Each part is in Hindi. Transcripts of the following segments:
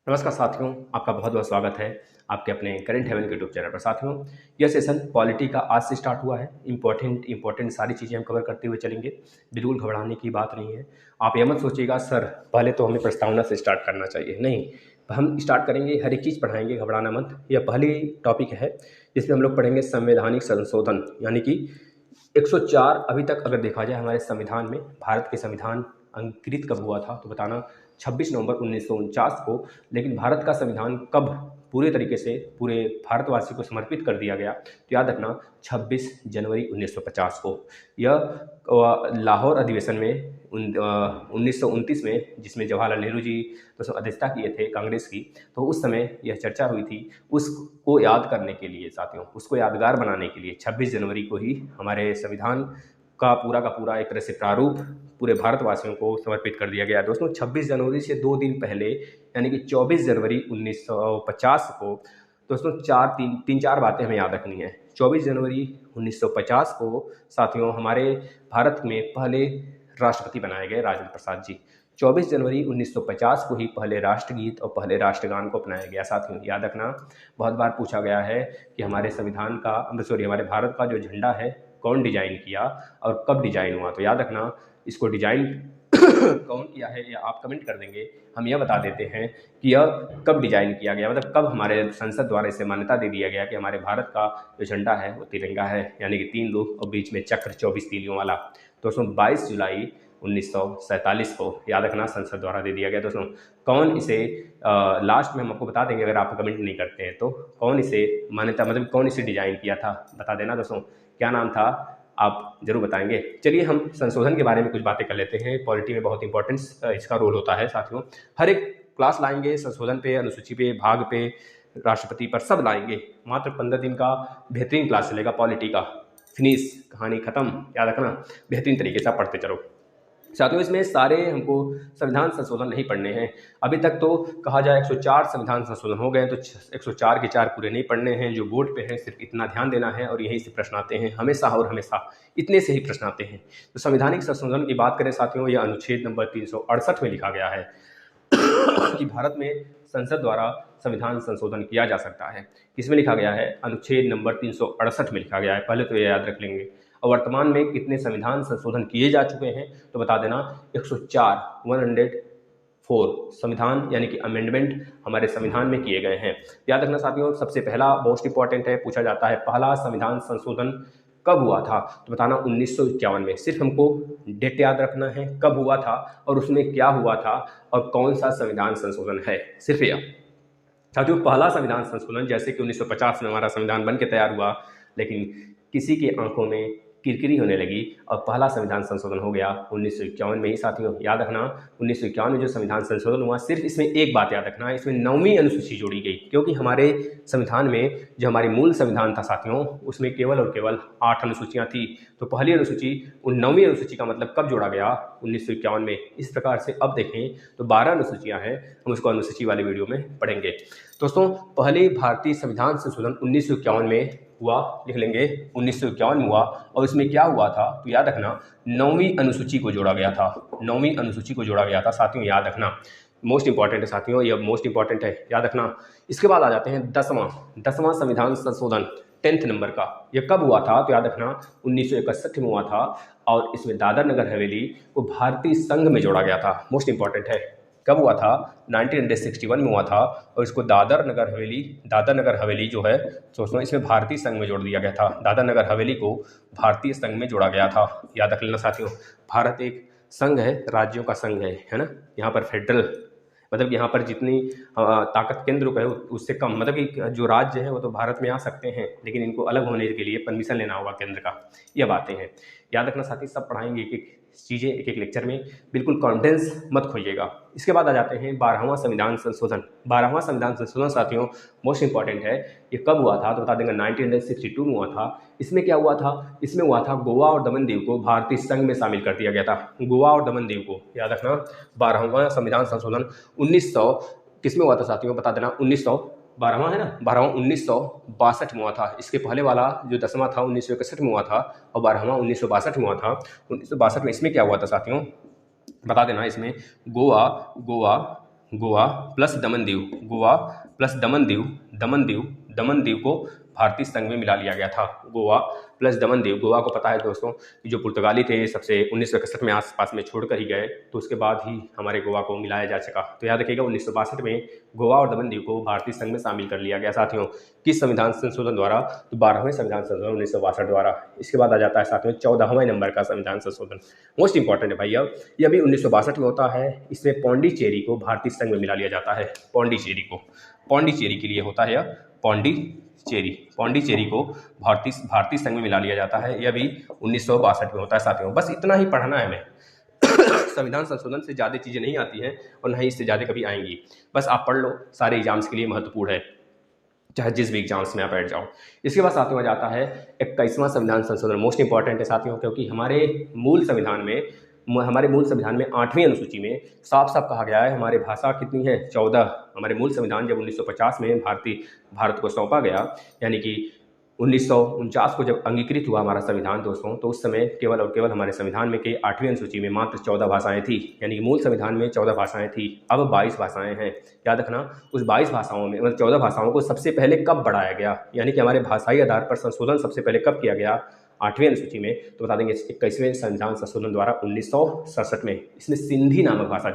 नमस्कार साथियों, आपका बहुत बहुत स्वागत है आपके अपने करंट हेवन के यूट्यूब चैनल पर। साथियों, यह सेशन पॉलिटी का आज से स्टार्ट हुआ है। इंपॉर्टेंट सारी चीज़ें हम कवर करते हुए चलेंगे। बिल्कुल घबराने की बात नहीं है। आप यह मत सोचिएगा सर पहले तो हमें प्रस्तावना से स्टार्ट करना चाहिए। नहीं, हम स्टार्ट करेंगे, हर एक चीज़ पढ़ाएंगे, घबराना मत। यह पहली टॉपिक है जिसमें हम लोग पढ़ेंगे संवैधानिक संशोधन, यानी कि 104। अभी तक अगर देखा जाए हमारे संविधान में, भारत के संविधान अंकित कब हुआ था तो बताना 26 नवंबर 1949 को। लेकिन भारत का संविधान कब पूरे तरीके से पूरे भारतवासी को समर्पित कर दिया गया तो याद रखना 26 जनवरी 1950 को। यह लाहौर अधिवेशन में 1929 में, जिसमें जवाहरलाल नेहरू जी तो अध्यक्षता किए थे कांग्रेस की, तो उस समय यह चर्चा हुई थी। उसको याद करने के लिए साथियों, उसको यादगार बनाने के लिए 26 जनवरी को ही हमारे संविधान का पूरा एक तरह से प्रारूप पूरे भारतवासियों को समर्पित कर दिया गया। दोस्तों, 26 जनवरी से 2 दिन पहले यानी कि 24 जनवरी 1950 को दोस्तों तीन चार बातें हमें याद रखनी है। 24 जनवरी 1950 को साथियों हमारे भारत में पहले राष्ट्रपति बनाए गए राजेंद्र प्रसाद जी। 24 जनवरी 1950 को ही पहले राष्ट्रगीत और पहले राष्ट्रगान को अपनाया गया। साथियों याद रखना, बहुत बार पूछा गया है कि हमारे संविधान का हमारे भारत का जो झंडा है कौन डिजाइन किया और कब डिजाइन हुआ। तो याद रखना, इसको डिजाइन कौन किया है या आप कमेंट कर देंगे। हम यह बता देते हैं कि यह कब डिजाइन किया गया, मतलब कब हमारे संसद द्वारा इसे मान्यता दे दिया गया कि हमारे भारत का जो झंडा है वो तिरंगा है, यानी कि 3 लोग और बीच में चक्र 24 तीलियों वाला। दोस्तों 22 जुलाई 1947 को याद रखना संसद द्वारा दे दिया गया। दोस्तों कौन इसे लास्ट में हम आपको बता देंगे अगर आप कमेंट नहीं करते हैं तो, कौन इसे मान्यता मतलब कौन इसे डिजाइन किया था बता देना। दोस्तों क्या नाम था आप जरूर बताएंगे। चलिए हम संशोधन के बारे में कुछ बातें कर लेते हैं। पॉलिटी में बहुत इंपॉर्टेंस इसका रोल होता है साथियों। हर एक क्लास लाएंगे संशोधन पे, अनुसूची पे, भाग पे, राष्ट्रपति पर, सब लाएंगे। मात्र 15 दिन का बेहतरीन क्लास चलेगा पॉलिटी का। फिनिश, कहानी खत्म। याद रखना, बेहतरीन तरीके से पढ़ते चलो साथियों। इसमें सारे हमको संविधान संशोधन नहीं पढ़ने हैं। अभी तक तो कहा जाए 104 संविधान संशोधन हो गए, तो 104 के 4 पूरे नहीं पढ़ने हैं। जो बोर्ड पे है सिर्फ इतना ध्यान देना है और यहीं से प्रश्न आते हैं हमेशा और हमेशा, इतने से ही प्रश्न आते हैं। तो संवैधानिक संशोधन की बात करें साथियों, यह अनुच्छेद नंबर 368 में लिखा गया है कि भारत में संसद द्वारा संविधान संशोधन किया जा सकता है। किसमें लिखा गया है? अनुच्छेद नंबर 368 में लिखा गया है। पहले तो ये याद रख लेंगे। और वर्तमान में कितने संविधान संशोधन किए जा चुके हैं तो बता देना 104 संविधान यानी कि अमेंडमेंट हमारे संविधान में किए गए हैं। याद रखना साथियों, सबसे पहला मोस्ट इंपॉर्टेंट है, पूछा जाता है पहला संविधान संशोधन कब हुआ था तो बताना 1951 में। सिर्फ हमको डेट याद रखना है, कब हुआ था और उसमें क्या हुआ था और कौन सा संविधान संशोधन है, सिर्फ यह साथियों। पहला संविधान संशोधन जैसे कि 1950 में हमारा संविधान बन के तैयार हुआ, लेकिन किसी के आंखों में किरकिरी होने लगी और पहला संविधान संशोधन हो गया 1951 में ही साथियों। याद रखना 1951 में जो संविधान संशोधन हुआ, सिर्फ इसमें एक बात याद रखना, इसमें 9वीं अनुसूची जोड़ी गई। क्योंकि हमारे संविधान में जो हमारी मूल संविधान था साथियों, उसमें केवल और केवल 8 अनुसूचियाँ थी। तो पहली अनुसूची 9वीं अनुसूची का मतलब कब जोड़ा गया? 1951 में। इस प्रकार से अब देखें तो 12 अनुसूचियाँ हैं, हम उसको अनुसूची वाले वीडियो में पढ़ेंगे। दोस्तों पहले भारतीय संविधान संशोधन 1951 में हुआ, लिख लेंगे 1951 में हुआ। और इसमें क्या हुआ था तो याद रखना 9वीं अनुसूची को जोड़ा गया था। 9वीं अनुसूची को जोड़ा गया था साथियों, याद रखना। मोस्ट इंपॉर्टेंट है साथियों, यह मोस्ट इंपॉर्टेंट है, याद रखना। इसके बाद आ जाते हैं 10वां संविधान संशोधन 10th नंबर का। यह कब हुआ था तो याद रखना 1961 में हुआ था। और इसमें दादर नगर हवेली को भारतीय संघ में जोड़ा गया था। मोस्ट इंपॉर्टेंट है, कब हुआ था? 1961 में हुआ था। और इसको दादर नगर हवेली जो है सोचना, इसमें भारतीय संघ में जोड़ दिया गया था। दादर नगर हवेली को भारतीय संघ में जोड़ा गया था। याद रख लेना साथियों, भारत एक संघ है, राज्यों का संघ है ना। यहाँ पर फेडरल मतलब यहाँ पर जितनी ताकत केंद्र को है उससे कम, मतलब कि जो राज्य है वो तो भारत में आ सकते हैं, लेकिन इनको अलग होने के लिए परमिशन लेना होगा केंद्र का। यह बातें हैं, याद रखना साथी। सब पढ़ाएंगे एक एक चीज़ें एक एक लेक्चर में, बिल्कुल कॉन्टेंस मत खोइएगा। इसके बाद आ जाते हैं 12वां संविधान संशोधन। 12वां संविधान संशोधन साथियों मोस्ट इंपॉर्टेंट है। ये कब हुआ था तो बता देंगे 1962 में हुआ था। इसमें क्या हुआ था? इसमें हुआ था गोवा और दमन दीव को भारतीय संघ में शामिल कर दिया गया था। गोवा और दमन दीव को, याद रखना। 12वां संविधान संशोधन 1900 किसमें हुआ था साथियों, बता देना। 12वां है ना, 12वां 1962 में हुआ था। इसके पहले वाला जो 10वां था 1961 में हुआ था और 12वां 1962 में हुआ था। 1962 में इसमें क्या हुआ था साथियों, बता देना। इसमें गोवा गोवा प्लस दमन दीव, गोवा प्लस दमन दीव, दमन दीव को भारतीय संघ में मिला लिया गया था। गोवा प्लस दमन दीव, गोवा को पता है दोस्तों कि जो पुर्तगाली थे सबसे 1961 में आसपास में छोड़कर ही गए, तो उसके बाद ही हमारे गोवा को मिलाया जा सका। तो याद रखिएगा 1962 में गोवा और दमन दीव को भारतीय संघ में शामिल कर लिया गया साथियों। किस संविधान संशोधन द्वारा? तो 12वें संविधान संशोधन 1962 द्वारा। इसके बाद आ जाता है साथियों 14वें नंबर का संविधान संशोधन, मोस्ट इंपॉर्टेंट है भाई। अब ये भी 1962 में होता है। इसमें पौंडीचेरी को भारतीय संघ में मिला लिया जाता है। पौंडीचेरी को, पौंडीचेरी के लिए होता है यह पौंडीचेरी को भारतीय संघ में मिला लिया जाता है। यह भी 1962 में होता है साथियों। बस इतना ही पढ़ना है हमें। संविधान संशोधन से ज़्यादा चीज़ें नहीं आती हैं और नहीं इससे ज़्यादा कभी आएंगी। बस आप पढ़ लो, सारे एग्जाम्स के लिए महत्वपूर्ण है, चाहे जिस भी एग्जाम्स में आप बैठ जाओ। इसके बाद साथियों आ जाता है 21वां संविधान संशोधन, मोस्ट इंपॉर्टेंट है साथियों, क्योंकि हमारे मूल संविधान में 8वीं अनुसूची में साफ साफ कहा गया है हमारी भाषा कितनी है, 14। हमारे मूल संविधान जब 1950 में भारत को सौंपा गया, यानी कि 1949 को जब अंगीकृत हुआ हमारा संविधान दोस्तों, तो उस समय केवल और केवल हमारे संविधान में के 8वीं अनुसूची में मात्र 14 भाषाएं थी। यानी कि मूल संविधान में 14 भाषाएं थी, अब 22 भाषाएं हैं। याद रखना, उस 22 भाषाओं में 14 भाषाओं को सबसे पहले कब बढ़ाया गया, यानी कि हमारे भाषाई आधार पर संशोधन सबसे पहले कब किया गया, 8वीं अनुसूची में। तो बता देंगे 21वें संविधान संशोधन द्वारा 1967 में। इसमें सिंधी नामक भाषा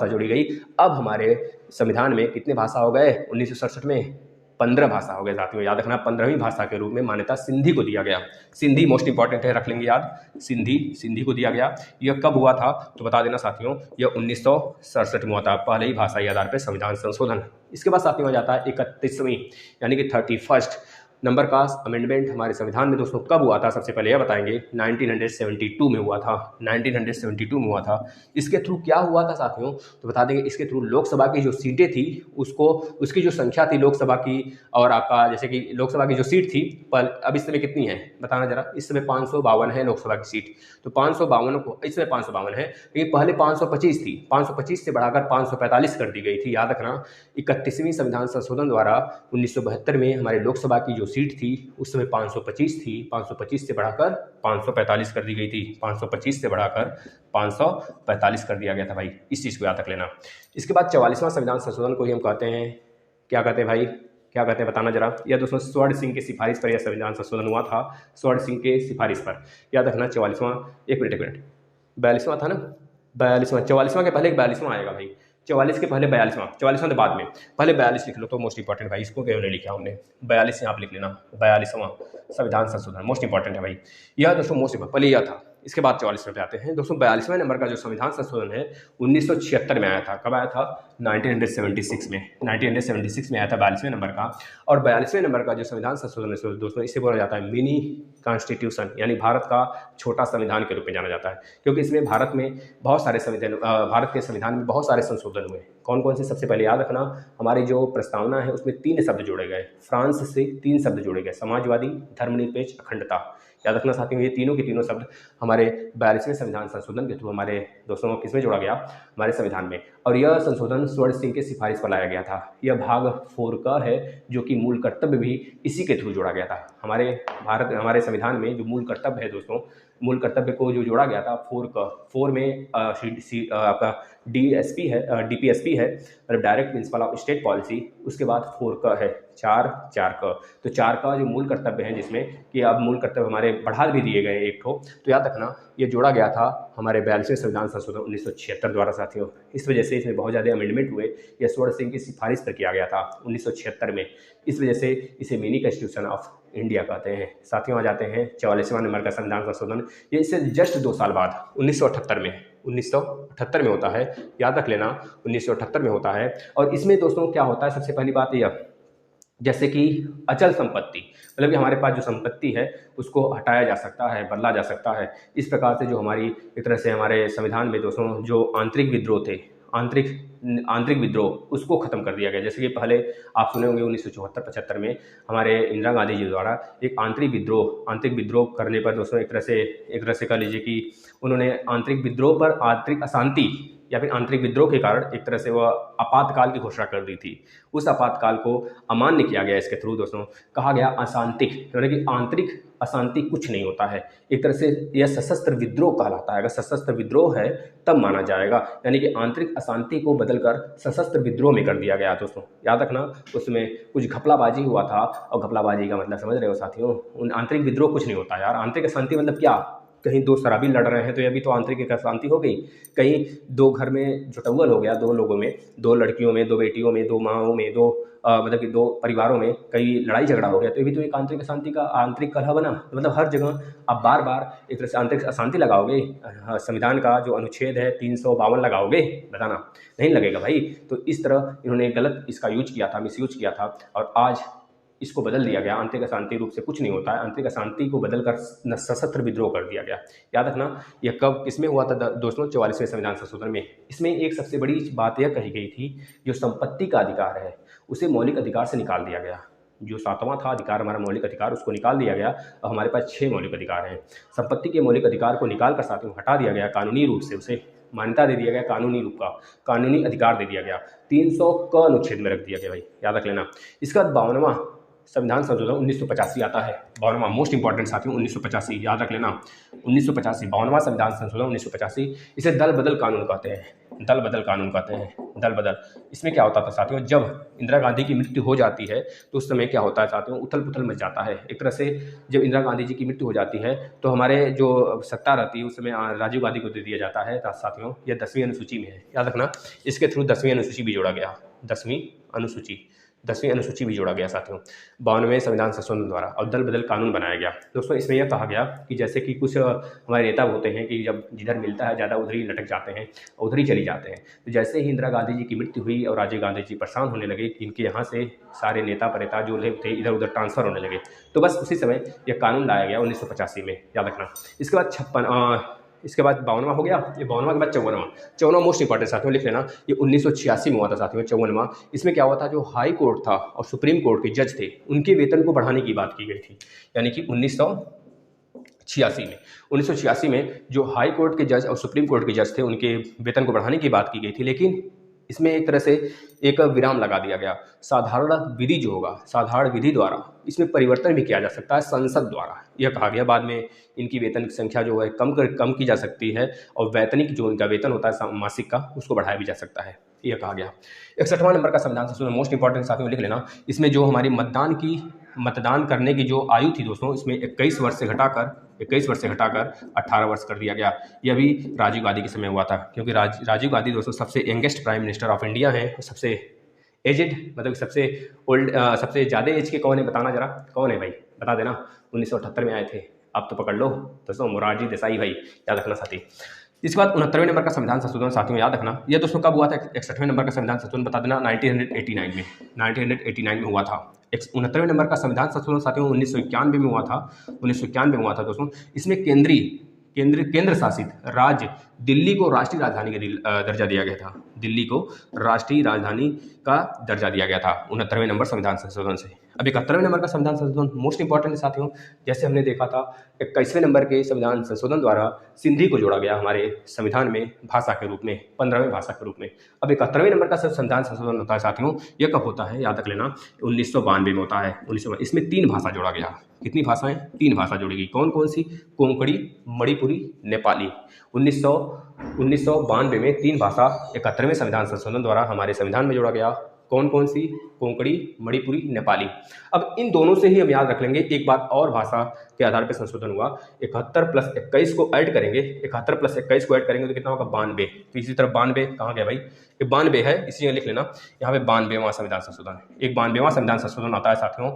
जोड़ी गई। अब हमारे संविधान में कितने भाषा हो गए 1967 में? 15 भाषा हो गए साथियों। याद रखना, 15वीं भाषा के रूप में मान्यता सिंधी को दिया गया। सिंधी मोस्ट इंपॉर्टेंट है, रख लेंगे याद, सिंधी को दिया गया। यह कब हुआ था तो बता देना साथियों, यह 1967 में हुआ था, पहले ही भाषाई आधार पर संविधान संशोधन। इसके बाद साथियों आ जाता है 31वीं यानी कि 31st नंबर का अमेंडमेंट हमारे संविधान में दोस्तों कब हुआ था, सबसे पहले यह बताएंगे 1972 में हुआ था। 1972 में हुआ था। इसके थ्रू क्या हुआ था साथियों, तो बता देंगे इसके थ्रू लोकसभा की जो सीटें थी उसकी जो संख्या थी लोकसभा की, और आपका जैसे कि लोकसभा की जो सीट थी पर अब इस समय कितनी है बताना जरा। इस समय 552 है लोकसभा की सीट। तो 552 को इस समय 552 है, लेकिन पहले 525 थी। 525 से बढ़ाकर 545 कर दी गई थी। याद रखना, 31वीं संविधान संशोधन द्वारा 1972 में हमारे लोकसभा की जो सीट थी उस समय 525 थी, 525 से बढ़ाकर 545 कर दी गई थी। 525 से बढ़ाकर 545 कर दिया गया था भाई, इस चीज़ को याद रख लेना। इसके बाद 44वां संविधान संशोधन को ही हम कहते हैं, क्या कहते हैं भाई, क्या कहते हैं बताना जरा। यह दोस्तों स्वर्ण सिंह की सिफारिश पर यह संविधान संशोधन हुआ था, स्वर्ण सिंह के सिफारिश पर। याद रखना 44वां, एक मिनट 42वां था ना, 42वां, 44वां के पहले 42वां आएगा भाई, 44 के पहले 42वां, 44वां के बाद में, पहले 42 लिख लो तो मोस्ट इंपॉर्टेंट भाई, इसको क्यों नहीं लिखा हमने, 42 यहाँ आप लिख लेना, 42वां संविधान संशोधन मोस्ट इंपॉर्टेंट है भाई। यह दोस्तों मोस्ट इंपॉर्टेंट पहले यह था। इसके बाद 44वें पे आते हैं दोस्तों। 42वें नंबर का जो संविधान संशोधन है 1976 में आया था। कब आया था? 1976 में। 1976 में आया था 42वें नंबर का। और 42वें नंबर का जो संविधान संशोधन है दोस्तों, इसे बोला जाता है मिनी कॉन्स्टिट्यूशन, यानी भारत का छोटा संविधान के रूप में जाना जाता है, क्योंकि इसमें भारत के संविधान में बहुत सारे संशोधन हुए। कौन कौन से? सबसे पहले याद रखना, हमारी जो प्रस्तावना है उसमें 3 शब्द जोड़े गए, फ्रांस से 3 शब्द जोड़े गए, समाजवादी, धर्मनिरपेक्ष, अखंडता। याद रखना साथियों, ये तीनों के तीनों शब्द हमारे 42वें संविधान संशोधन के थ्रू हमारे दोस्तों किसमें जोड़ा गया? हमारे संविधान में। और यह संशोधन स्वर्ण सिंह के सिफारिश पर लाया गया था। यह भाग 4 का है, जो कि मूल कर्तव्य भी इसी के थ्रू जोड़ा गया था। हमारे संविधान में जो मूल कर्तव्य है दोस्तों, मूल कर्तव्य को जो जोड़ा गया था 4 में आपका DSP है, DPSP है, मतलब direct principle of state policy. उसके बाद 4 का है, 4 का। तो 4 का जो मूल कर्तव्य है, जिसमें कि अब मूल कर्तव्य हमारे बढ़ा भी दिए गए एक ठो, तो याद रखना ये जोड़ा गया था हमारे 42वें संविधान संशोधन 1976 द्वारा साथियों। इस वजह से इसमें बहुत ज़्यादा अमेंडमेंट हुए। यह स्वर्ण सिंह की सिफारिश पर किया गया था 1976 में। इस वजह से इसे मिनी कॉन्स्टिट्यूशन ऑफ इंडिया कहते हैं साथियों। आ जाते हैं 44वां नंबर का संविधान संशोधन। ये इससे जस्ट 2 साल बाद 1978 में होता है। याद रख लेना, 1978 में होता है। और इसमें दोस्तों क्या होता है, सबसे पहली बात यह, जैसे कि अचल संपत्ति, मतलब कि हमारे पास जो संपत्ति है उसको हटाया जा सकता है, बदला जा सकता है। इस प्रकार से जो हमारी एक तरह से हमारे संविधान में दोस्तों जो आंतरिक विद्रोह थे, आंतरिक विद्रोह, उसको खत्म कर दिया गया। जैसे कि पहले आप सुने होंगे 1974-75 में हमारे इंदिरा गांधी जी द्वारा एक आंतरिक विद्रोह करने पर दोस्तों एक तरह से कह लीजिए कि उन्होंने आंतरिक विद्रोह पर आंतरिक अशांति या फिर आंतरिक विद्रोह के कारण एक तरह से वह आपातकाल की घोषणा कर दी थी। उस आपातकाल को अमान्य किया गया। इसके थ्रू दोस्तों कहा गया अशांतिक, यानी कि अशांति कुछ नहीं होता है। एक तरह से यह सशस्त्र विद्रोह कहलाता है। अगर सशस्त्र विद्रोह है तब माना जाएगा, यानी कि आंतरिक अशांति को बदलकर सशस्त्र विद्रोह में कर दिया गया। दोस्तों याद रखना, उसमें कुछ घपलाबाजी हुआ था, और घपलाबाजी का मतलब समझ रहे हो साथियों, उन आंतरिक विद्रोह कुछ नहीं होता यार। आंतरिक अशांति मतलब क्या, कहीं दो शराबी लड़ रहे हैं तो यह भी तो आंतरिक अशांति हो गई। कहीं दो घर में जुटौल हो गया, दो लोगों में, दो लड़कियों में, दो बेटियों में, दो माओं में, दो मतलब कि दो परिवारों में कई लड़ाई झगड़ा हो गया, तो ये भी तो एक आंतरिक अशांति का आंतरिक कलह बना। तो मतलब हर जगह आप बार बार एक तरह से आंतरिक अशांति लगाओगे, संविधान का जो अनुच्छेद है 352 लगाओगे, बताना नहीं लगेगा भाई। तो इस तरह इन्होंने गलत इसका यूज किया था, मिस यूज किया था, और आज इसको बदल दिया गया। आंतरिक अशांति रूप से कुछ नहीं होता है, आंतरिक अशांति को बदलकर सशस्त्र विद्रोह कर दिया गया। याद रखना, यह कब किसमें हुआ था दोस्तों, 44वें संविधान संशोधन में। इसमें एक सबसे बड़ी बात यह कही गई थी, जो संपत्ति का अधिकार है उसे मौलिक अधिकार से निकाल दिया गया। जो 7वां था अधिकार, हमारा मौलिक अधिकार, उसको निकाल दिया गया और हमारे पास 6 मौलिक अधिकार हैं। संपत्ति के मौलिक अधिकार को निकाल कर साथियों हटा दिया गया कानूनी रूप से, उसे मान्यता दे दिया गया, कानूनी रूप का कानूनी अधिकार दे दिया गया, 300 क अनुच्छेद में रख दिया गया भाई, याद रख लेना। इसका 52वां संविधान संशोधन 1985 आता है। 52वां मोस्ट इंपॉर्टेंट साथियों 1985, याद रख लेना 1985, 52वां संविधान संशोधन 1985। इसे दल बदल कानून कहते हैं, दल बदल कानून कहते हैं, दल बदल। इसमें क्या होता था साथियों, जब इंदिरा गांधी की मृत्यु हो जाती है तो उस समय क्या होता है साथियों, उथल पुथल मच जाता है। एक तरह से जब इंदिरा गांधी जी की मृत्यु हो जाती है तो हमारे जो सत्ता रहती है उस समय राजीव गांधी को दे दिया जाता है साथियों। यह 10वीं अनुसूची में है, याद रखना। इसके थ्रू 10वीं अनुसूची भी जोड़ा गया, 10वीं अनुसूची भी जोड़ा गया साथियों 52वें संविधान संशोधन द्वारा, और दल बदल कानून बनाया गया। दोस्तों इसमें यह कहा गया कि जैसे कि कुछ हमारे नेता होते हैं कि जब जिधर मिलता है ज़्यादा उधर ही लटक जाते हैं, उधर ही चली जाते हैं। तो जैसे ही इंदिरा गांधी जी की मृत्यु हुई और राजीव गांधी जी परेशान होने लगे कि इनके यहाँ से सारे नेता परेता जो थे इधर उधर ट्रांसफ़र होने लगे, तो बस उसी समय यह कानून लाया गया 1985 में, याद रखना। इसके बाद 52वां हो गया, ये 52वां के बाद 54वां मोस्ट इंपॉर्टेंट साथियों लिख लेना, ये 1986 में हुआ था साथियों 54वां। इसमें क्या हुआ था, जो हाई कोर्ट था और सुप्रीम कोर्ट के जज थे उनके वेतन को बढ़ाने की बात की गई थी, यानी कि 1986 में जो हाई कोर्ट के जज और सुप्रीम कोर्ट के जज थे उनके वेतन को बढ़ाने की बात की गई थी, लेकिन इसमें एक तरह से एक विराम लगा दिया गया। साधारण विधि जो होगा, साधारण विधि द्वारा इसमें परिवर्तन भी किया जा सकता है संसद द्वारा, यह कहा गया। बाद में इनकी वेतन की संख्या जो है कम की जा सकती है, और वैतनिक जो इनका वेतन होता है मासिक का, उसको बढ़ाया भी जा सकता है, यह कहा गया। 61वां नंबर का संविधान संशोधन मोस्ट इंपॉर्टेंट साथियों लिख लेना। इसमें जो हमारी मतदान करने की जो आयु थी दोस्तों, इसमें 21 वर्ष से घटाकर 18 वर्ष कर दिया गया। यह भी राजीव गांधी के समय हुआ था, क्योंकि राजीव गांधी दोस्तों सबसे youngest prime minister of India हैं, सबसे एजेड मतलब सबसे ओल्ड, सबसे ज़्यादा एज के कौन है, बताना जरा कौन है भाई, बता देना। 1978 में आए थे, अब तो पकड़ लो दोस्तों, मोरारजी देसाई भाई, याद रखना साथी। इसके बाद 69वें नंबर का संविधान संशोधन साथियों याद रखना, यह दोस्तों कब हुआ था, 61वें नंबर का संविधान संशोधन बता देना, 1989 में हुआ था। 69वें नंबर का संविधान संशोधन साथियों 1991 में हुआ था दोस्तों। इसमें केंद्र शासित राज्य दिल्ली को राष्ट्रीय राजधानी का दर्जा दिया गया था, दिल्ली को राष्ट्रीय राजधानी का दर्जा दिया गया था 69वें नंबर संविधान संशोधन से। अब 71वें नंबर का संविधान संशोधन मोस्ट इंपॉर्टेंट है साथियों, जैसे हमने देखा था 21वें नंबर के संविधान संशोधन द्वारा सिंधी को जोड़ा गया हमारे संविधान में भाषा के रूप में, 15वें भाषा के रूप में। अब 71वें नंबर का संविधान संशोधन होता है साथियों, यह कब होता है याद रख लेना, 1992 में होता है। 1992 इसमें 3 भाषा जोड़ा गया, कितनी भाषाएं, 3 भाषा जोड़ी गई, कौन कौन सी, कोंकणी, मणिपुरी, नेपाली। 1992 में 3 भाषा 71वें संविधान संशोधन द्वारा हमारे संविधान में जोड़ा गया, कौन कौन सी, कोंकणी, मणिपुरी, नेपाली। अब इन दोनों से ही हम याद रख लेंगे। एक बात और भाषा के आधार पर संशोधन हुआ, 71 + 21 को ऐड करेंगे, 71 + 21 को ऐड करेंगे तो कितना होगा, 92। तो इसी तरह 92 कहाँ गया भाई, ये 92 है, इसी लिख लेना यहाँ पे 92वां संविधान संशोधन। एक 92वां संविधान संशोधन आता है साथियों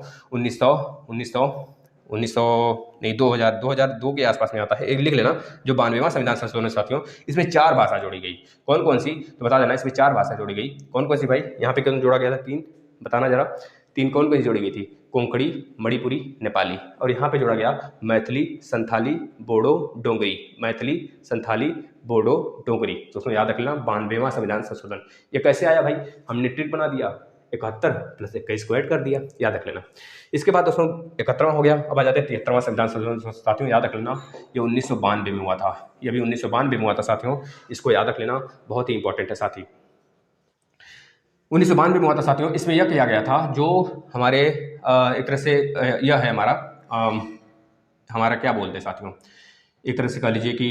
2002 के आसपास में आता है, एक लिख लेना जो 92वां संविधान संशोधन साथियों। इसमें 4 भाषा जोड़ी गई, कौन कौन सी, तो बता देना। इसमें 4 भाषा जोड़ी गई, कौन कौन सी भाई, यहाँ पे कौन जोड़ा गया था, 3, बताना जरा, 3 कौन कौन सी जोड़ी गई थी, कोंकणी, मणिपुरी, नेपाली। और यहाँ पे जोड़ा गया मैथिली, संथाली, बोडो, डोगरी, मैथिली, संथाली, बोडो, डोगरी। तो उसमें याद रख लेना 92वां संविधान संशोधन। ये कैसे आया भाई, हमने ट्रिक बना दिया, 71 + 21 को ऐड कर दिया, याद रख लेना। इसके बाद दोस्तों 71वां हो गया। अब आ जाते हैं 73वां संविधान संशोधन साथियों, याद रख लेना, ये 1992 में हुआ था, ये भी 1992 में हुआ था साथियों, इसको याद रख लेना, बहुत ही इंपॉर्टेंट है साथी। 1992 में हुआ था साथियों। इसमें यह किया गया था, जो हमारे एक तरह से यह है हमारा हमारा क्या बोलते हैं साथियों, एक तरह से कह लीजिए कि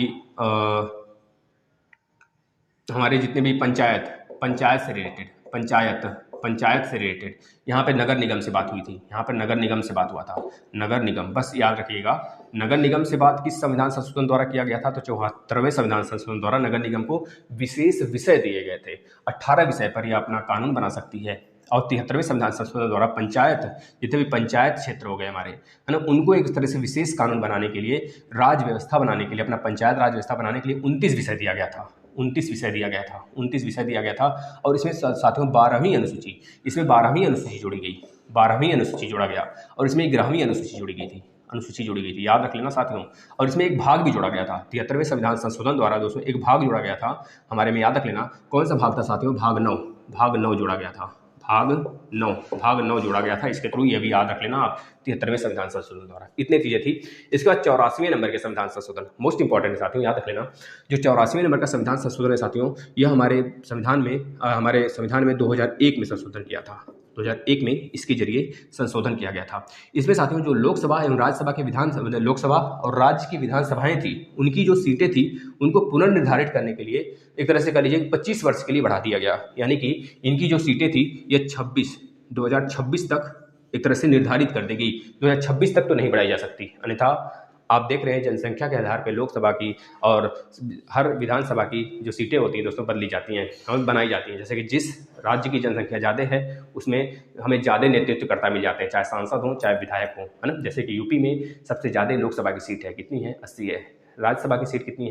हमारे जितने भी पंचायत से रिलेटेड यहाँ पे नगर निगम से बात हुई थी, यहाँ पर नगर निगम से बात हुआ था। नगर निगम, बस याद रखिएगा, नगर निगम से बात किस संविधान संशोधन द्वारा किया गया था, तो 74वें संविधान संशोधन द्वारा नगर निगम को विशेष विषय दिए गए थे। 18 विषय पर यह अपना कानून बना सकती है। और 73वें संविधान संशोधन द्वारा पंचायत, जितने भी पंचायत क्षेत्र हो गए हमारे, है ना, उनको एक तरह से विशेष कानून बनाने के लिए, राज व्यवस्था बनाने के लिए, अपना पंचायत राज व्यवस्था बनाने के लिए 29 विषय दिया गया था। 29 विषय दिया गया था। और इसमें साथियों 12वीं अनुसूची, इसमें 12वीं अनुसूची जोड़ी गई, 12वीं अनुसूची जोड़ा गया, और इसमें 11वीं अनुसूची जोड़ी गई थी, याद रख लेना साथियों। और इसमें एक भाग भी जोड़ा गया था, 73वें संविधान संशोधन द्वारा दोस्तों एक भाग जोड़ा गया था हमारे में, याद रख लेना कौन सा भाग था साथियों, भाग 9 जोड़ा गया था, भाग 9 जोड़ा गया था। इसके थ्रू ये भी याद रख लेना आप, 73वें संविधान संशोधन द्वारा। इतनी चीजें थी। इसके बाद 84वें नंबर के संविधान संशोधन, मोस्ट इंपॉर्टेंट है साथियों, याद रख लेना। जो 84वें नंबर का संविधान संशोधन है साथियों, यह हमारे संविधान में 2001 में संशोधन किया था। 2001 में इसके जरिए संशोधन किया गया था। इसमें साथियों जो लोकसभा एवं राज्यसभा के लोकसभा और राज्य की विधानसभाएं थी, उनकी जो सीटें थी उनको पुनर्निर्धारित करने के लिए एक तरह से कह लीजिए 25 वर्ष के लिए बढ़ा दिया गया। यानी कि इनकी जो सीटें थी ये 2026 तक एक तरह से निर्धारित कर दी गई। 2026 तक तो नहीं बढ़ाई जा सकती, अन्यथा आप देख रहे हैं जनसंख्या के आधार पर लोकसभा की और हर विधानसभा की जो सीटें होती हैं दोस्तों बदली जाती हैं और बनाई जाती हैं। जैसे कि जिस राज्य की जनसंख्या ज़्यादा है उसमें हमें ज़्यादा नेतृत्वकर्ता मिल जाते हैं, चाहे सांसद हों चाहे विधायक हों, है ना। जैसे कि यूपी में सबसे ज़्यादा लोकसभा की सीट है, कितनी है, 80 है। राज्यसभा की सीट कितनी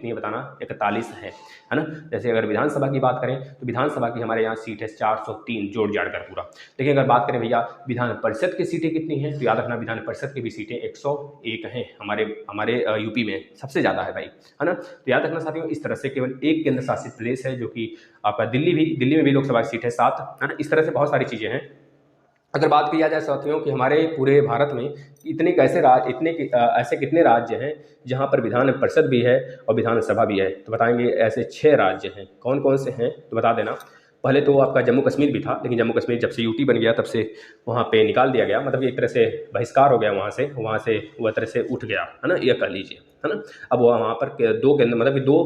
है, बताना, 41 है ना। जैसे अगर विधानसभा की बात करें तो विधानसभा की हमारे यहाँ सीट है 403 जोड़ जाड़ कर पूरा। लेकिन अगर बात करें भैया विधान परिषद की सीटें कितनी हैं, तो याद रखना विधान परिषद की भी सीटें 101 हैं हमारे यूपी में, सबसे ज़्यादा है भाई, है ना। तो याद रखना साथियों, इस तरह से केवल एक केंद्र शासित प्रदेश है जो कि आपका दिल्ली में भी लोकसभा की सीट है 7, है ना। इस तरह से बहुत सारी चीज़ें हैं। अगर बात किया जाए साथियों कि हमारे पूरे भारत में ऐसे कितने राज्य हैं जहां पर विधान परिषद भी है और विधानसभा भी है, तो बताएंगे ऐसे 6 राज्य हैं। कौन कौन से हैं तो बता देना। पहले तो आपका जम्मू कश्मीर भी था, लेकिन जम्मू कश्मीर जब से यूटी बन गया तब से वहाँ पे निकाल दिया गया, मतलब एक तरह से बहिष्कार हो गया वहाँ से वह तरह से उठ गया, है ना, यह कह लीजिए, है ना। अब वहाँ पर 2 केंद्र, मतलब कि 2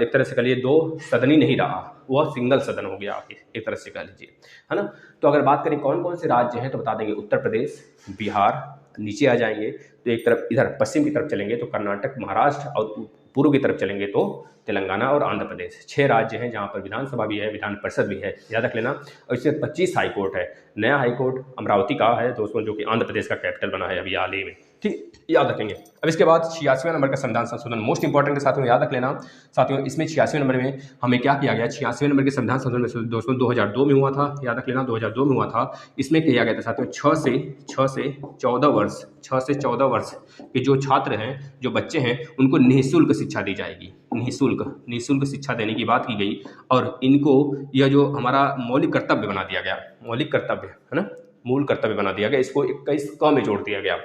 एक तरह से कह लीजिए 2 सदन ही नहीं रहा, वह सिंगल सदन हो गया एक तरह से कह लीजिए, है ना। तो अगर बात करें कौन कौन से राज्य हैं तो बता देंगे उत्तर प्रदेश, बिहार, नीचे आ जाएंगे तो एक तरफ इधर पश्चिम की तरफ चलेंगे तो कर्नाटक, महाराष्ट्र, और पूर्व की तरफ चलेंगे तो तेलंगाना और आंध्र प्रदेश। 6 राज्य हैं जहां पर विधानसभा भी है, विधान परिषद भी है, याद रख लेना। और इसमें 25 हाईकोर्ट है। नया हाईकोर्ट अमरावती का है दोस्तों, जो कि आंध्र प्रदेश का कैपिटल बना है अभी हाल ही में, ठीक, याद रखेंगे। अब इसके बाद 86वें नंबर का संविधान संशोधन, मोस्ट इंपॉर्टेंट के साथियों याद रख लेना। साथियों इसमें 86वें नंबर में हमें क्या किया गया, 86वें नंबर के संविधान संशोधन दोस्तों 2002 में हुआ था, याद रख लेना 2002 में हुआ था। इसमें किया गया था साथियों 6 से 14 वर्ष के जो छात्र हैं, जो बच्चे हैं, उनको निःशुल्क शिक्षा दी जाएगी। निःशुल्क शिक्षा देने की बात की गई, और इनको यह जो हमारा मौलिक कर्तव्य बना दिया गया, मौलिक कर्तव्य, है ना, मूल कर्तव्य बना दिया गया। इसको 21 क में जोड़ दिया गया,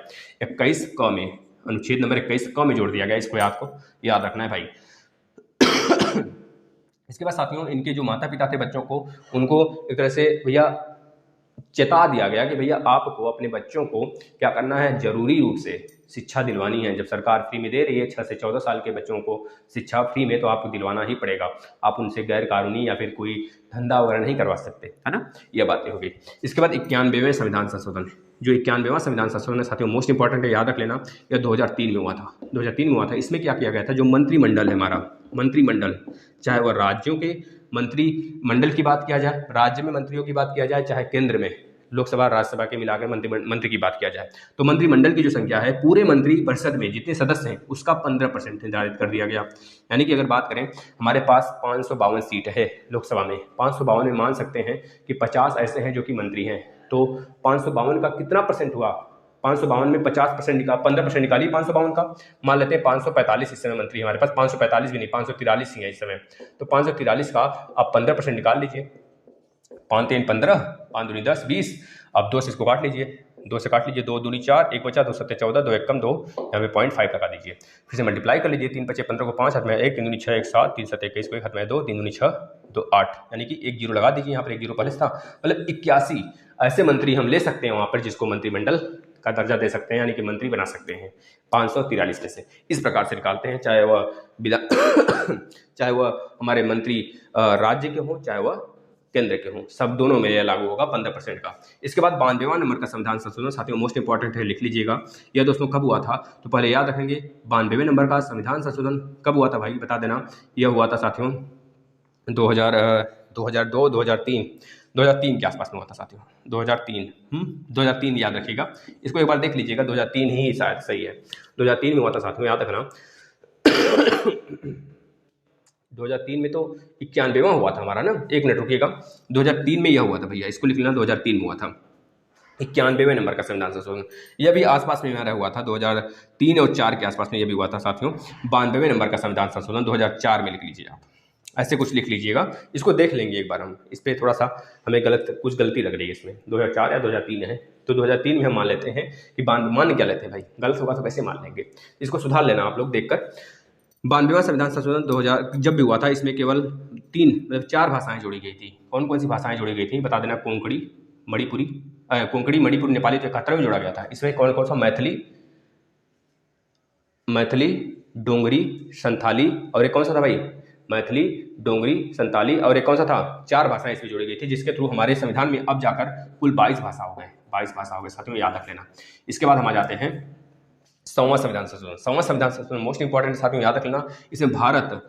21 क में, अनुच्छेद नंबर 21 क में जोड़ दिया गया। इसको आपको याद रखना है भाई। इसके बाद साथियों इनके जो माता पिता थे बच्चों को, उनको एक तरह से भैया चेता दिया गया कि भैया आपको अपने बच्चों को क्या करना है, जरूरी रूप से शिक्षा दिलवानी है। जब सरकार फ्री में दे रही है 6 से 14 साल के बच्चों को शिक्षा फ्री में, तो आपको दिलवाना ही पड़ेगा। आप उनसे गैर कानूनी या फिर कोई धंधा वगैरह नहीं करवा सकते, है ना। यह बातें होगी। इसके बाद 91वें संविधान संशोधन, जो 91वां संविधान संशोधन है साथियों मोस्ट इंपॉर्टेंट है, याद रख लेना। यह 2003 में हुआ था। इसमें क्या किया गया था, जो मंत्रिमंडल है हमारा, मंत्रिमंडल, चाहे वह राज्यों के मंत्रिमंडल की बात किया जाए, राज्य में मंत्रियों की बात किया जाए, चाहे केंद्र में लोकसभा राज्यसभा के मिलाकर मंत्री की बात किया जाए, तो मंत्रिमंडल की जो संख्या है पूरे मंत्री परिषद में जितने सदस्य हैं उसका 15% निर्धारित कर दिया गया। यानी कि अगर बात करें हमारे पास 552 सीट है लोकसभा में, 552 में मान सकते हैं कि 50 ऐसे हैं जो कि मंत्री हैं, तो 552 का कितना परसेंट हुआ, 552 में 50% 15% निकालिए 552 का, मान लेते हैं 545 इस समय मंत्री हमारे पास, 545 भी नहीं 543 ही है इस समय, तो 543 का आप 15% निकाल लीजिए, 5 3 15, 5 दूनी 10 20, अब 2 से इसको काट लीजिए, 2 से काट लीजिए, 2 दूनी 4, 1 बचा, 2 7 14, 2 1 कम 2, यहाँ पे 0.5 लगा दीजिए, फिर से मल्टीप्लाई कर लीजिए, 3 5 15 को 5 हाथ में 1, 3 दूनी 6 1 7, 3 7 21 को 1 हाथ में 2, 3 दूनी 6 2 8, यानी कि 1 जीरो लगा दीजिए, यहाँ पर 1 जीरो पहले था, मतलब 81 ऐसे मंत्री हम ले सकते हैं वहाँ पर जिसको मंत्रिमंडल का दर्जा दे सकते हैं, यानी कि मंत्री बना सकते हैं 543 में से। इस प्रकार से निकालते हैं, चाहे वह चाहे वह हमारे मंत्री राज्य के हों, चाहे वह केंद्र के हों, सब दोनों में यह लागू होगा 15% का। इसके बाद 92वां नंबर का संविधान संशोधन, साथियों मोस्ट इंपॉर्टेंट है, लिख लीजिएगा। यह दोस्तों कब हुआ था, तो पहले याद रखेंगे 92वें नंबर का संविधान संशोधन कब हुआ था भाई, बता देना। यह हुआ था साथियों 2002 2003 के आसपास में हुआ था साथियों, 2003 याद रखिएगा, इसको एक बार देख लीजिएगा, 2003 ही शायद सही है, 2003 में हुआ था साथियों, याद रखना। 2003 में तो 91वां हुआ था हमारा ना, एक मिनट रुकिएगा, 2003 में यह हुआ था भैया, इसको लिख लेना, 2003 में हुआ था 91वें नंबर का संविधान संशोधन। यह भी आसपास में हमारा हुआ था 2003 और 4 के आसपास में यह भी हुआ था साथियों। 92वें नंबर का संविधान संशोधन 2004 में लिख लीजिए आप, ऐसे कुछ लिख लीजिएगा, इसको देख लेंगे एक बार हम, इस पर थोड़ा सा हमें कुछ गलती लग रही है इसमें, 2004 या 2003 है, तो 2003 में हम मान लेते हैं कि मान क्या लेते हैं भाई, गलत होगा तो कैसे मान लेंगे, इसको सुधार लेना आप लोग देखकर। 92वां संविधान संशोधन 2000 जब भी हुआ था, इसमें केवल 4 भाषाएं जोड़ी गई थी। कौन कौन सी भाषाएं जोड़ी गई थी बता देना, कोंकणी मणिपुरी नेपाली तो 71 में जोड़ा गया था। इसमें कौन कौन सा, मैथिली डोंगरी संथाली, और एक कौन सा था भाई, मैथिली डोंगरी संताली, और एक कौन सा था, 4 भाषाएं इसमें जोड़ी गई थी, जिसके थ्रू हमारे संविधान में अब जाकर कुल 22 भाषा हो गए, 22 भाषा हो गए साथियों, याद रख लेना। इसके बाद हम आ जाते हैं 100वां संविधान संशोधन। 100वां संविधान संशोधन मोस्ट इंपॉर्टेंट साथियों, याद रख लेना। इसमें भारत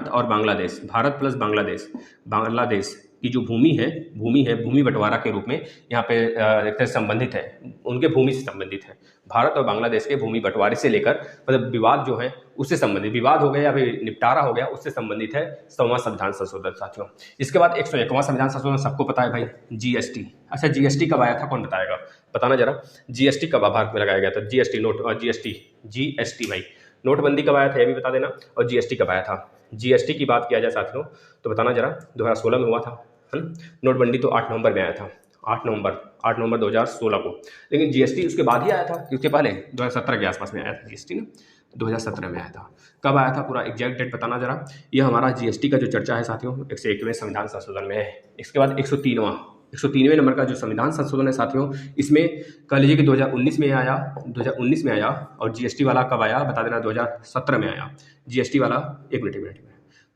और बांग्लादेश, भारत प्लस बांग्लादेश की जो भूमि बंटवारा के रूप में यहाँ पे एक तरह संबंधित है, उनके भूमि से संबंधित है। भारत और बांग्लादेश के भूमि बंटवारे से लेकर मतलब विवाद जो है उससे संबंधित, विवाद हो गया या फिर निपटारा हो गया, उससे संबंधित है 100वां संविधान संशोधन साथियों। इसके बाद 101वां संविधान संशोधन, सबको पता है भाई, जीएसटी। अच्छा, जीएसटी कब आया था, कौन बताएगा, बताना जरा, जीएसटी कब भारत में लगाया गया था, जीएसटी भाई, नोटबंदी कब आया था, यह भी बता देना, और जीएसटी कब आया था। जीएसटी की बात किया जाए साथियों तो बताना जरा, 2016 में हुआ था, है ना। नोटबंदी तो 8 नवंबर में आया था, 8 नवंबर 2016 को, लेकिन जीएसटी उसके बाद ही आया था, उसके पहले 2017 के आसपास में आया था जीएसटी ना, 2017 में आया था। कब आया था, पूरा एग्जैक्ट डेट बताना जरा। यह हमारा जीएसटी का जो चर्चा है साथियों 101वें संविधान संशोधन में है। इसके बाद 103वें नंबर का जो संविधान संशोधन है साथियों, इसमें कह लीजिए कि 2019 में आया, और जीएसटी वाला कब आया बता देना, 2017 में आया जीएसटी वाला, एक मिनट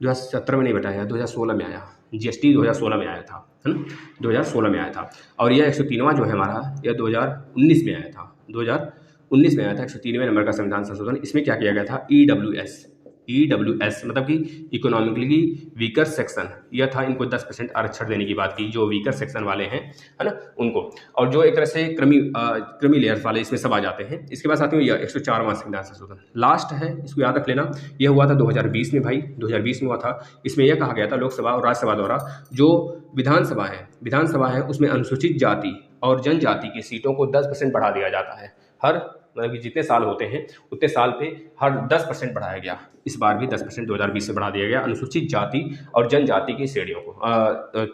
2017 में नहीं बताया, 2016 में आया जीएसटी, 2016 में आया था, है ना, 2016 में आया था। और यह 103वां जो है हमारा, यह 2019 में आया था, 2019 में आया था 103वें नंबर का संविधान संशोधन। इसमें क्या किया गया था, ईडब्ल्यूएस मतलब कि इकोनॉमिकली वीकर सेक्शन, यह था, इनको 10% आरक्षण देने की बात की, जो वीकर सेक्शन वाले हैं, है ना, उनको, और जो एक तरह से क्रमी लेयर्स वाले इसमें सब आ जाते हैं। इसके बाद साथियों यह 104वां संविधान संशोधन लास्ट है, इसको याद रख लेना। यह हुआ था 2020 में भाई, 2020 में हुआ था। इसमें यह कहा गया था लोकसभा और राज्यसभा द्वारा जो विधानसभा है उसमें अनुसूचित जाति और जनजाति की सीटों को 10% बढ़ा दिया जाता है। हर मतलब कि जितने साल होते हैं उतने साल पे हर 10% बढ़ाया गया। इस बार भी 10% 2020 से बढ़ा दिया गया अनुसूचित जाति और जनजाति की श्रेणियों को,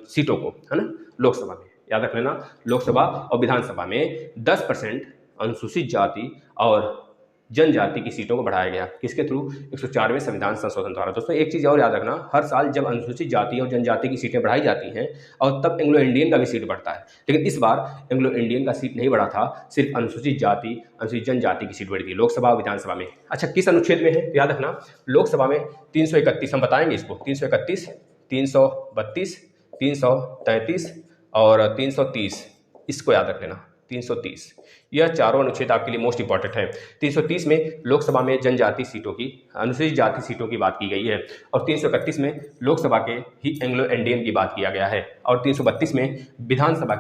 सीटों को, है ना, लोकसभा में। याद रख लेना, लोकसभा और विधानसभा में 10% अनुसूचित जाति और जनजाति की सीटों को बढ़ाया गया, किसके थ्रू, 104वें संविधान संशोधन द्वारा। दोस्तों एक चीज़ और याद रखना, हर साल जब अनुसूचित जाति और जनजाति की सीटें बढ़ाई जाती हैं और तब एंग्लो इंडियन का भी सीट बढ़ता है, लेकिन इस बार एंग्लो इंडियन का सीट नहीं बढ़ा था, सिर्फ अनुसूचित जाति अनुसूचित जनजाति की सीट बढ़ी थी लोकसभा और विधानसभा में। अच्छा, किस अनुच्छेद में है, याद रखना, लोकसभा में 331, हम बताएंगे इसको, 331, 332, 333 और 330, इसको याद रख लेना, 330, यह चारों अनुच्छेद आपके लिए मोस्ट इंपॉर्टेंट है। 330 में लोकसभा में जनजाति सीटों की, अनुसूचित जाति सीटों की बात की गई है, और 331 में लोकसभा के ही एंग्लो इंडियन की बात किया गया है, और 332 में विधानसभा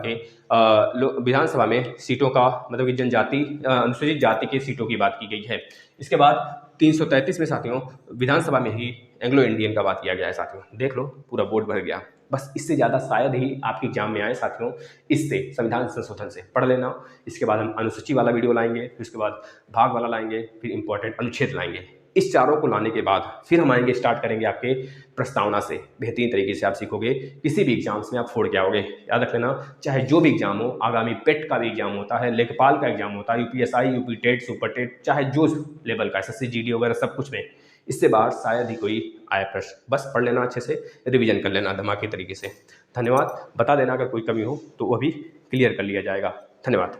में सीटों का मतलब कि जनजाति अनुसूचित जाति की सीटों की बात की गई है। इसके बाद 333 में साथियों विधानसभा में ही एंग्लो इंडियन का बात किया गया है साथियों। देख लो, पूरा बोर्ड भर गया, बस इससे ज़्यादा शायद ही आपके एग्जाम में आए साथियों। इससे संविधान संशोधन से पढ़ लेना। इसके बाद हम अनुसूची वाला वीडियो लाएंगे, फिर उसके बाद भाग वाला लाएंगे, फिर इंपॉर्टेंट अनुच्छेद लाएंगे। इस चारों को लाने के बाद फिर हम आएंगे, स्टार्ट करेंगे आपके प्रस्तावना से। बेहतरीन तरीके से आप सीखोगे, किसी भी एग्जाम्स में आप फोड़ के आओगे। याद रख लेना, चाहे जो भी एग्जाम हो, आगामी पेट का भी एग्जाम होता है, लेखपाल का एग्जाम होता है, UPSI, UP TET, super TET, चाहे जो लेवल का, एसएससी, जीडी वगैरह सब कुछ में इससे बाहर शायद ही कोई आया प्रश्न। बस पढ़ लेना, अच्छे से रिवीजन कर लेना धमाके तरीके से। धन्यवाद। बता देना अगर कोई कमी हो तो वह भी क्लियर कर लिया जाएगा। धन्यवाद।